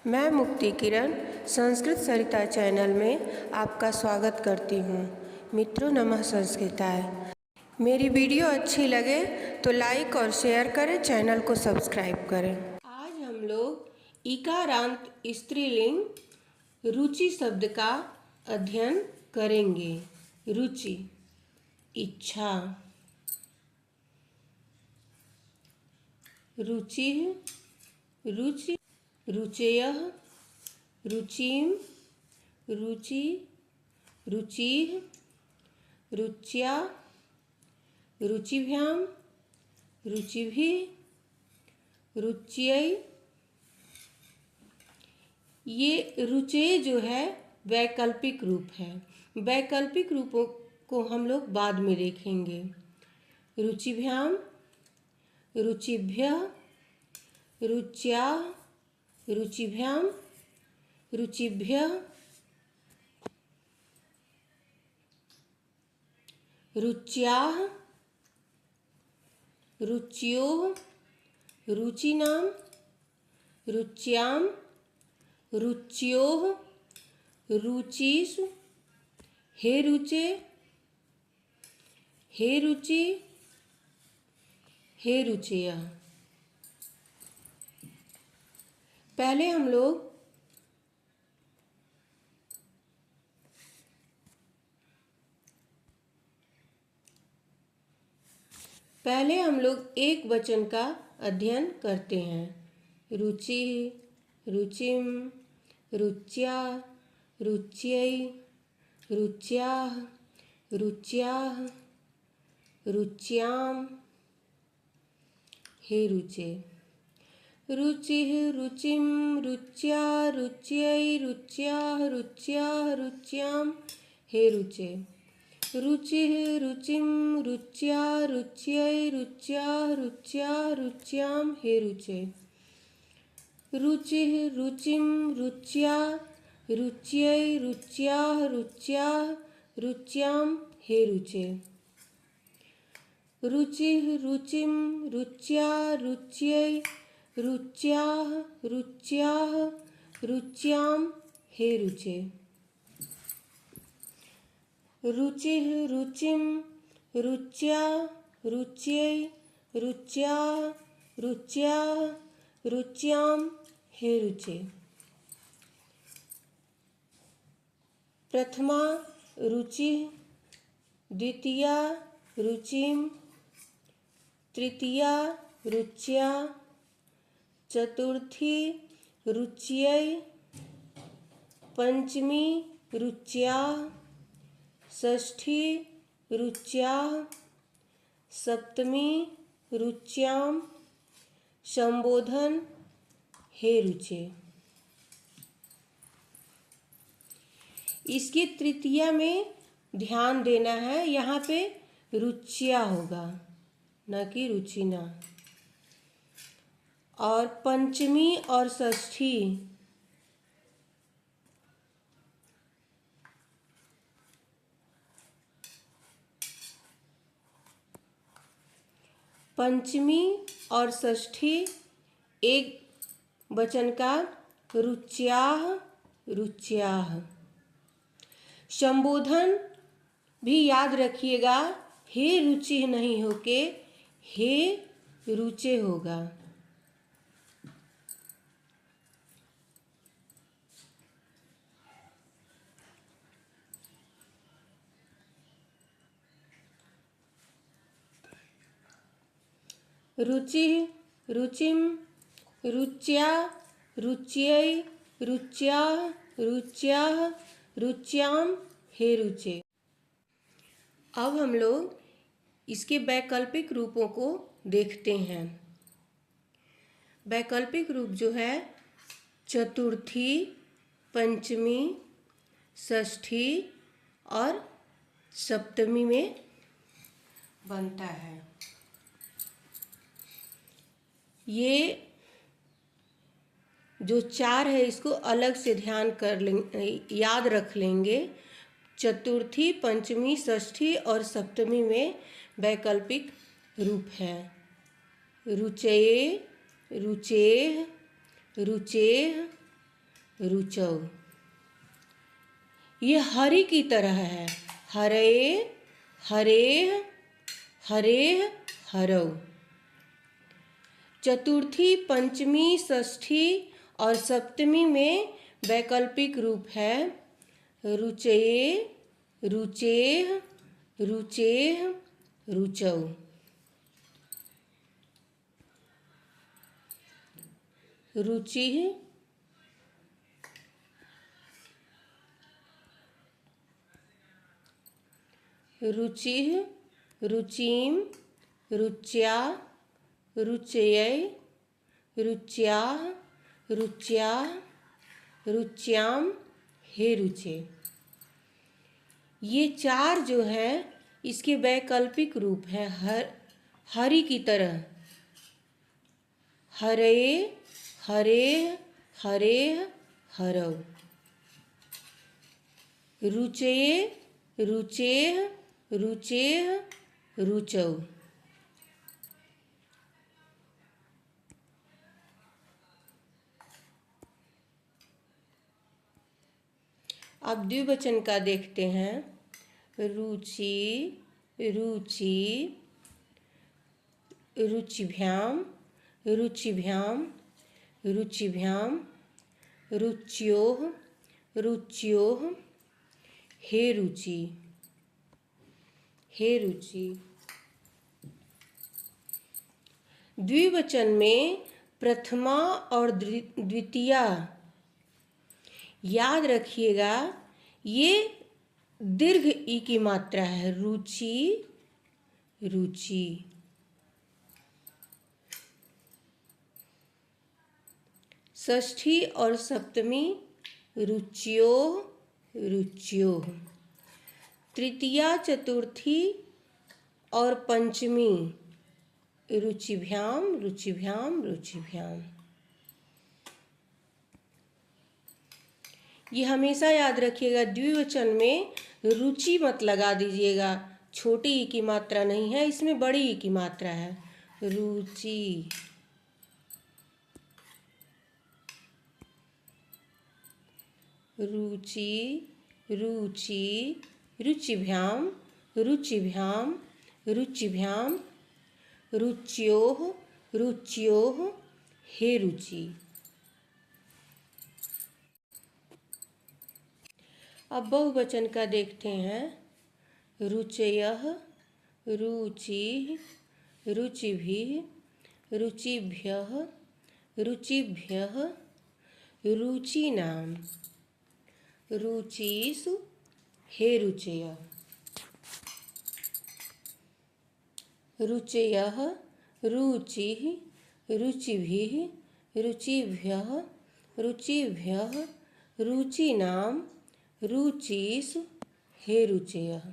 मैं मुक्ति किरण संस्कृत सरिता चैनल में आपका स्वागत करती हूँ। मित्रों नमः संस्कृताय। मेरी वीडियो अच्छी लगे तो लाइक और शेयर करें, चैनल को सब्सक्राइब करें। आज हम लोग इकारांत स्त्रीलिंग रुचि शब्द का अध्ययन करेंगे। रुचि, इच्छा, रुचि, रुचि, रुचयः, रुचिं, रुचि, रुचिः, रुच्या, रुचिभ्यां, रुचिभिः, रुच्यै। ये रुचय जो है वैकल्पिक रूप है। वैकल्पिक रूपों को हम लोग बाद में देखेंगे। रुचिभ्यां, रुचिभ्यः, रुच्याः, रुचिभ्यां, रुचिभ्यः, रुच्याः, रुच्योः, रुचिनां, रुच्यां, रुच्योः, रुचिषु, हे रुचे, हे रुचि, हे रुचयः। पहले हम लोग एक वचन का अध्ययन करते हैं। रुचि, रुचिम, रुच्या, रुच्यै, रुच्याः, रुच्याः, रुच्यां, हे रुचे। रुचिः, रुचिं, रुच्या, रुच्यै, रुच्याः, रुच्याः, रुच्यां, हे रुचे। रुचिः, रुचिं, रुच्या, रुच्यै, रुच्याः, रुच्याः, रुच्यां, हे रुचे। रुचिः, रुचिं, रुच्या, रुच्यै, रुच्याः, रुच्याः, रुच्यां, हे रुचे। रुचिः, रुचिं, रुच्या, रुच्यै, रुच्याः, रुच्याः, रुच्यां, हे रुचे। रुचिः, रुचिं, रुच्या, रुच्यै, रुच्याः, रुच्याः, रुच्यां, हे रुचे। प्रथमा रुचिः, द्वितीया रुचिं, तृतीया रुच्या, चतुर्थी रुच्यै, पंचमी रुच्याः, षष्ठी रुच्याः, सप्तमी रुच्यां, संबोधन हे रुचे। इसकी तृतीया में ध्यान देना है, यहाँ पे रुच्या होगा न कि रुचिना। और पंचमी और षष्ठी और षष्ठी एक वचन का रुच्याः, रुच्याः। संबोधन भी याद रखिएगा, हे रुचि नहीं होके हे रुचे होगा। रुचि, रुचिं, रुच्या, रुच्यै, रुच्याः, रुच्याः, रुच्यां, हे रुचे। अब हम लोग इसके वैकल्पिक रूपों को देखते हैं। वैकल्पिक रूप जो है चतुर्थी, पंचमी, षष्ठी और सप्तमी में बनता है। ये जो चार है इसको अलग से ध्यान कर लेंगे, याद रख लेंगे। चतुर्थी, पंचमी, षष्ठी और सप्तमी में वैकल्पिक रूप है। रुचये, रुचेः, रुचेः, रुचौ। ये हरि की तरह है, हरे हरेह हरेह हरौ। चतुर्थी, पंचमी, षष्ठी और सप्तमी में वैकल्पिक रूप है रुचये, रुचेह, रुचेह, रुचौ। रुचिः, रुचिः, रुचिं, रुच्या, रुचये, रुच्याः, रुच्याः, रुच्यां, हे रुचे। ये चार जो है इसके वैकल्पिक रूप है हरि की तरह, हरे हरेह हरेह हरौ। रुचये, रुचेह, रुचेह, रुचौ। अब द्विवचन का देखते हैं। रुचि, रुचि, रुचिभ्याम, रुचिभ्याम, रुचिभ्यां, रुच्योः, रुच्योः, हे रुचि, हे रुचि। द्विवचन में प्रथमा और द्वितीया याद रखिएगा, ये दीर्घ ई की मात्रा है। रुचि, रुचि। षष्ठी और सप्तमी रुच्योः, रुच्योः। तृतीया, चतुर्थी और पंचमी रुचिभ्याम, रुचिभ्याम, रुचिभ्याम। ये हमेशा याद रखिएगा, द्विवचन में रुचि मत लगा दीजिएगा, छोटी ई की मात्रा नहीं है, इसमें बड़ी ई की मात्रा है। रुचि, रुचि, रुचि, रुचिभ्याम, रुचिभ्याम, रुचिभ्याम, रुच्योः, रुच्योः, हे रुचि। अब बहुवचन का देखते हैं। रुचयः, रुचिः, रुचिभिः, रुचिभ्यः, रुचिभ्यः, रुचिनां, रुचिषु, हे रुचयः। रुचयः, रुचिः, रुचिभिः, रुचिभ्यः, रुचिभ्यः, रुचिनां, रुचिषु, हे रुचयः।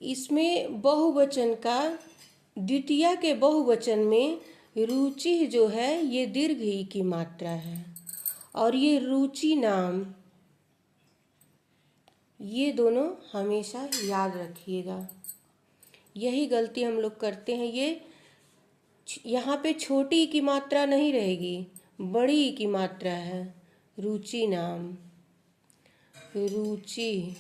इसमें बहुवचन का द्वितीया के बहुवचन में रुचि जो है ये दीर्घ ई की मात्रा है, और ये रुचि नाम, ये दोनों हमेशा याद रखिएगा। यही गलती हम लोग करते हैं, ये यहाँ पे छोटी की मात्रा नहीं रहेगी, बड़ी की मात्रा है। रुचि नाम, रुचि,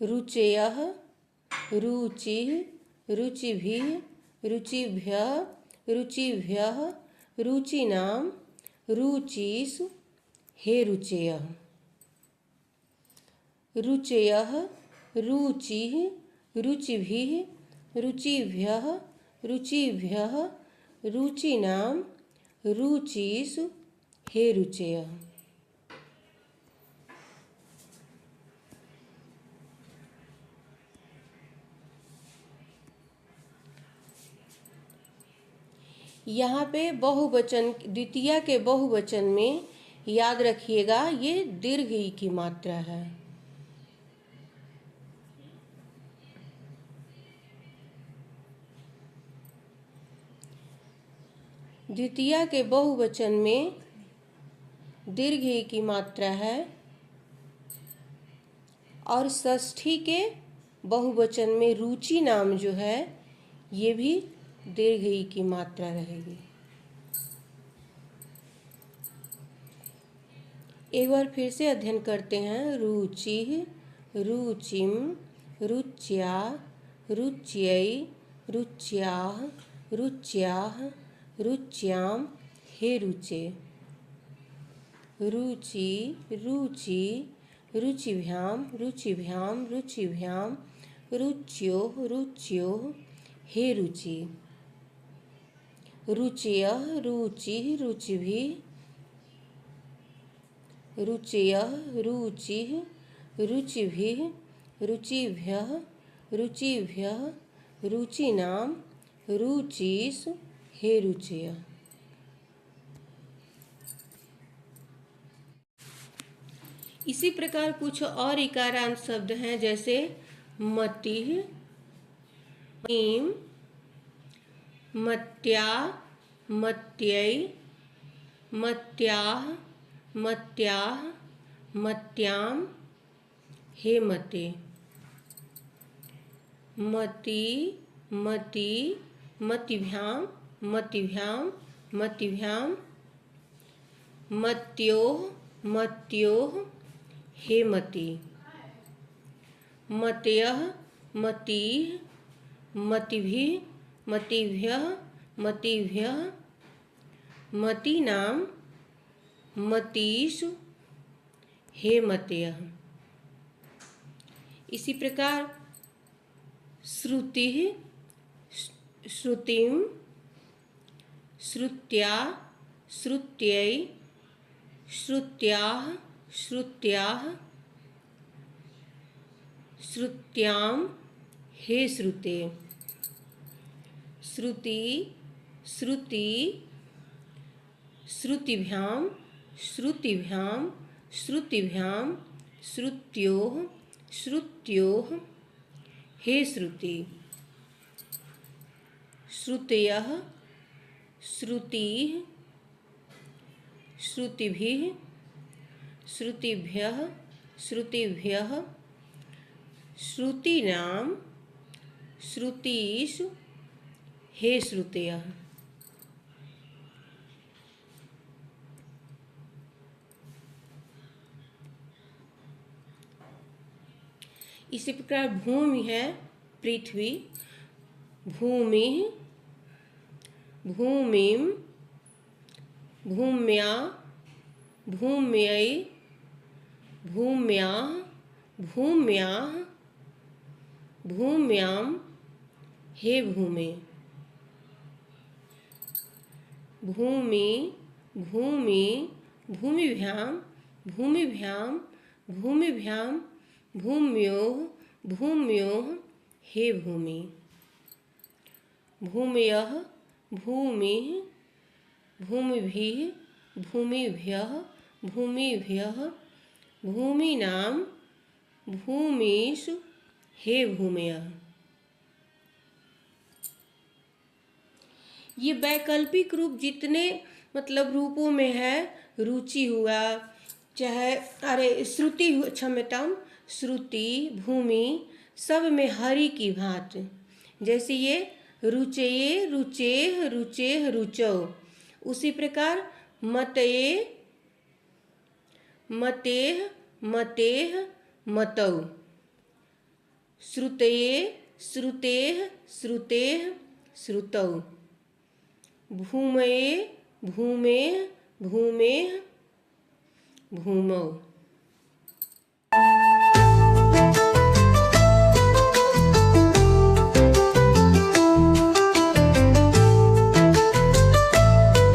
रुचयः, रुचिः, रुचिभिः, रुचिभ्यः, रुचिभ्यः, रुचिनां, रुचिषु, हे रुचयः। रुचयः, रुचिः, रुचिभिः, रुचिभ्यः, रुचिभ्यः, रुचिनां, रुचिषु, हे रुचयः। यहाँ पे बहुवचन, द्वितीया के बहुवचन में याद रखिएगा ये दीर्घ ई की मात्रा है। द्वितीया के बहुवचन में दीर्घ ई की मात्रा है और षष्ठी के बहुवचन में रुचि नाम जो है ये भी दीर्घ ई की मात्रा रहेगी। एक बार फिर से अध्ययन करते हैं। रुचि, रुचिम, रुच्या, रुच्यै, रुच्याः, रुच्याः, रुच्याम, हे रुचे। रुचि, रुचि, रुचिभ्यां, रुचिभ्यां, रुचिभ्यां, रुच्योः, रुच्योः, हे रुचि। रुचयः, रुचिः, रुचिभिः, रुचयः, रुचिः, रुचिभिः, रुचिभ्यः, रुचिभ्यः, रुचिनां, रुचिस्, हे रुचयः। इसी प्रकार कुछ और इकारांत शब्द हैं, जैसे मतिः, मतिं, मत्या, मत्यै, मत्याः, मत्याः, मत्यां, हे मते। मति, मति, मतिभ्यां, मतिभ्यां, मतिभ्यां, मत्योः, मत्योः, हे मति। मतयः, मतिः, मतिभिः, मतिभ्यः, मतिभ्यः, मतीनां, मतीषु, हे मतयः। इसी प्रकार श्रुतिः, श्रुतिं, श्रुत्या, श्रुत्यै, श्रुत्याः, श्रुत्याः, श्रुत्यां, हे श्रुते। श्रुति, श्रुति, श्रुतिभ्यां, श्रुतिभ्यां, श्रुतिभ्यां, श्रुत्योः, श्रुत्योः, हे श्रुति। श्रुतयः, श्रुतिः, श्रुतिभिः, श्रुतिभ्यः, श्रुतिभ्यः, श्रुतीनां, श्रुतीषु, हे श्रुतयः। इसी प्रकार भूमि है पृथ्वी, भूमिः, भूमिं, भूम्या, भूम्यै, भूम्याः, भूम्याः, भूम्यां, हे भूमे। भूमि, भूमि, भूमिभ्यां, भूमिभ्यां, भूमिभ्यां, भूम्योः, भूम्योः, हे भूमि। भूमयः, भूमिः, भूमिभिः, भूमिभ्यः, भूमिभ्यः, भूमीनां, भूमिषु, हे भूमयः। ये वैकल्पिक रूप जितने मतलब रूपों में है, रुचि हुआ, चाहे श्रुति, क्षम्यताम, श्रुति, भूमि, सब में हरि की भांति। जैसे ये रुचये, रुचेः, रुचेः, रुचौ। उसी प्रकार मतये, मतेः, मतेः, मतौ। श्रुतये, श्रुतेः, श्रुतेः, श्रुतौ। भूमये, भूमेः, भूमेः, भूमौ।